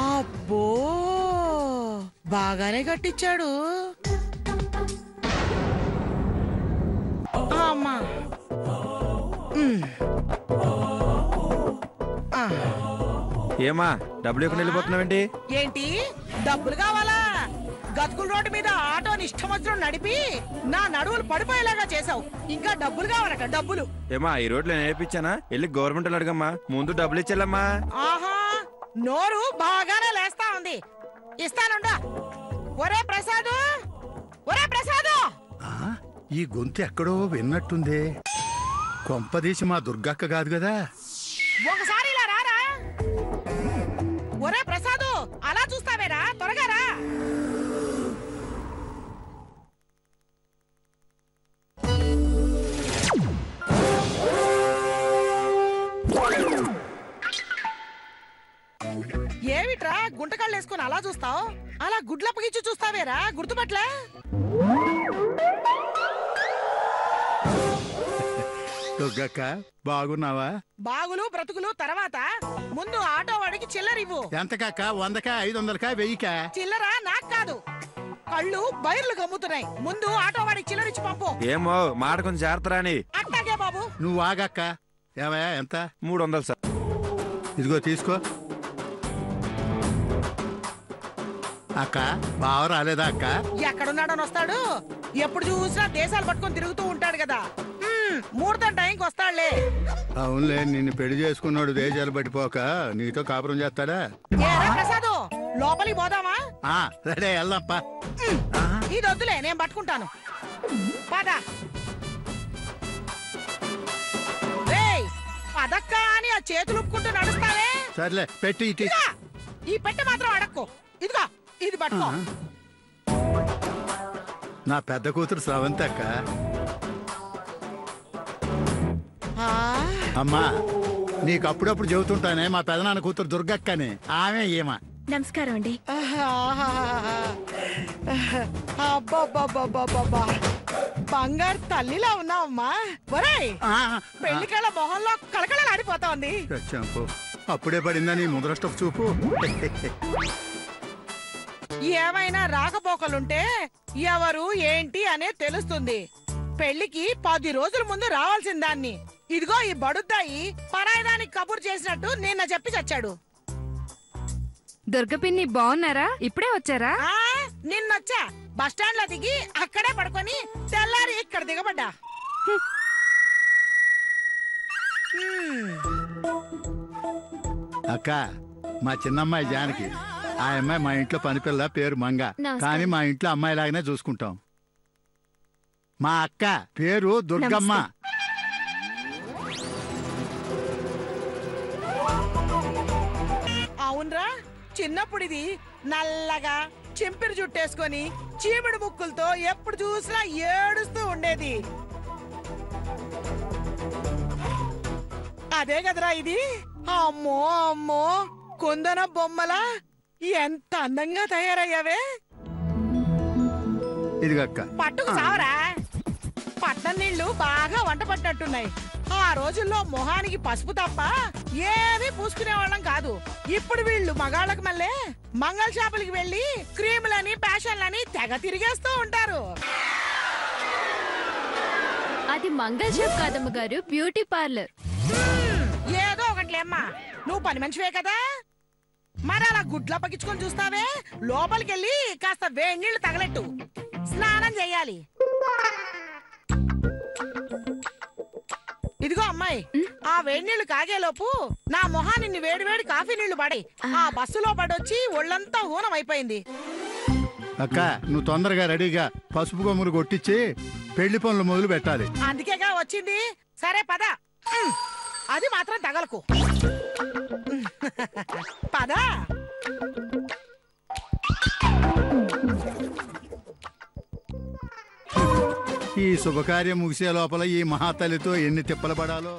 అబ్బో బాగానే కట్టించాడు. అమ్మా ఏమా డబ్బులు ఎక్కడ వెళ్ళిపోతున్నావేంటి? ఏంటి డబ్బులు కావాలా? గతుకుల రోడ్డు మీద ఆటోని ఇష్టం వచ్చినట్టు నడిపి నా నడువులు పడిపోయేలాగా చేసావు. ఇంకా డబ్బులు కావాలట డబ్బులు. ఏమా ఈ రోడ్లో నేర్పించానా? వెళ్ళి గవర్నమెంట్ అడగమ్మా, ముందు డబ్బులు ఇచ్చేళ్ళమ్మా. ఆహా నోరు బాగానే లేస్తా ఉంది. ఇస్తానుండా. ఒరే ప్రసాదు, ఒరే ప్రసాదు. ఈ గొంతు ఎక్కడో విన్నట్టుందే. కొంపదీసి మా దుర్గక్క కాదు కదా? ఒకసారి ఇలా రారా. ఒరే ప్రసాదు, అలా చూస్తావేరా, త్వరగా రా. ఏమిట్రా గుంటకాళ్ళు వేసుకొని అలా చూస్తావు? అలా గుడ్లప్పగిచ్చి చూస్తావేరా, గుర్తుపట్లే? దుర్గక్క బాగున్నావా? బాగులు బ్రతుకులు తర్వాత ముందు ఆటో వాడికి చిల్లర ఇవ్వు. ఎంతకాక? 100కా 500కా 1000కా? చిల్లర నాకు కాదు, కళ్ళు బైర్లు గమ్ముతున్నాయి. ముందు ఆటో వాడికి చిల్లర ఇచ్చి పంపు. ఏమో మాట కొంచెం జాగ్రత్త రాని. అట్టాగే బాబు. నువ్వు ఆగక్క. ఏమయ్యా ఎంత? 300 సార్. ఇదిగో తీసుకో. అక్క బావ రాలేదా అక్క? ఎక్కడున్నాడని వస్తాడు? ఎప్పుడు చూసినా దేశాలు పట్టుకొని తిరుగుతూ ఉంటాడు కదా. ముహూర్తం టైంకి వస్తాడులే. అవునులే, నిన్ను పెళ్లి చేసుకున్నాడు దేశాలు పట్టిపోక నీతో కాపురం చేస్తాడా? ఏరా ప్రసాదు, లోపలికి పోదామా? రెడీ వెళ్దాంప. ఇది వద్దులే, నేను పట్టుకుంటాను. పద. పదక్క అని ఆ చేతులు ఉప్పుకుంటూ నడుస్తావే. సర్లే పెట్టి ఇటు. ఈ పెట్టె మాత్రం అడక్కు. ఇదిగో ఇది పట్టుకో. నా పెద్ద కూతురు స్రవంతి అక్క. అమ్మా నీకు అప్పుడప్పుడు చెబుతుంటానే మా పెదనాన్న కూతురు దుర్గక్కని. ఆమె ఏమా. నమస్కారం అండి. అబ్బబ్బబ్బబ్బబ్బా, బంగారు తల్లిలా ఉన్నావమ్మా. ఒరేయ్, పెళ్లికళ్ళ మొహంలో కళకళలాడిపోతోంది. అప్పుడే పడిందా నీ ముద్రష్టపు చూపు? ఏమైనా రాకపోకలుంటే ఎవరు ఏంటి అనే తెలుస్తుంది. పెళ్లికి 10 రోజుల ముందు రావాల్సిన దాన్ని ఇదిగో ఈ బడుద్దాయి పరాయిదానికి కబురు చేసినట్టు నిన్న చెప్పి చచ్చాడు. దుర్గపిన్ని బాగున్నారా? ఇప్పుడే వచ్చారా? నిన్నొచ్చా, బస్టాండ్ లో దిగి అక్కడే పడుకొని తెల్లారి ఇక్కడ దిగబడ్డా. అక్క మా చిన్నమ్మాయి జానకి. ఆ అమ్మాయి మా ఇంట్లో పనిపిల్ల, పేరు మంగ. కానీ మా ఇంట్లో అమ్మాయి లాగానే చూసుకుంటాం. మా అక్క పేరు దుర్గమ్మ. అవునరా, చిన్నప్పుడు ఇది నల్లగా చింపిరి జుట్టేసుకొని చీమిడి ముక్కులతో ఎప్పుడు చూసినా ఏడుస్తూ ఉండేది. అదే కదరా ఇది. అమ్మో అమ్మో, కుందన బొమ్మలా ఎంత అందంగా తయారయ్యావే. ఇదిగక్క పట్టుకు సావరా. పట్నం నీళ్లు బాగా వంట పట్టినట్టున్నాయి. ఆ రోజుల్లో మొహానికి పసుపు తప్ప ఏమీ పూసుకునేవాళ్ళం కాదు. ఇప్పుడు వీళ్ళు మగాళ్ళకి మళ్ళీ మంగళ షాపులకి వెళ్లి క్రీములని ఫ్యాషన్లని తెగ తిరిగేస్తూ ఉంటారు. అది మంగళ షాప్ కాదమ్మ గారు, బ్యూటీ పార్లర్. ఏదో ఒకట్లేమ్మా, నువ్వు పని మనిషివే కదా. మరి అలా గుడ్ల పగించుకొని చూస్తావే. లోపలికెళ్ళి కాస్త వేడి నీళ్లు తగలెట్టు, స్నానం చెయ్యాలి. ఇదిగో అమ్మాయి, ఆ వేడి నీళ్లు కాగేలోపు నా మొహాన్ని వేడి వేడి కాఫీ నీళ్లు పడి ఆ బస్సులో పడొచ్చి ఒళ్ళంతా ఊనం అయిపోయింది. అక్క నువ్వు తొందరగా రెడీగా పసుపు కొమ్ములు కొట్టించి పెళ్లి పనులు మొదలు పెట్టాలి. అందుకేగా వచ్చింది. సరే పద. అది మాత్రం తగలకు. పద. ఈ శుభకార్యం ముగిసే లోపల ఈ మహాతల్లితో ఎన్ని తిప్పలు పడాలో.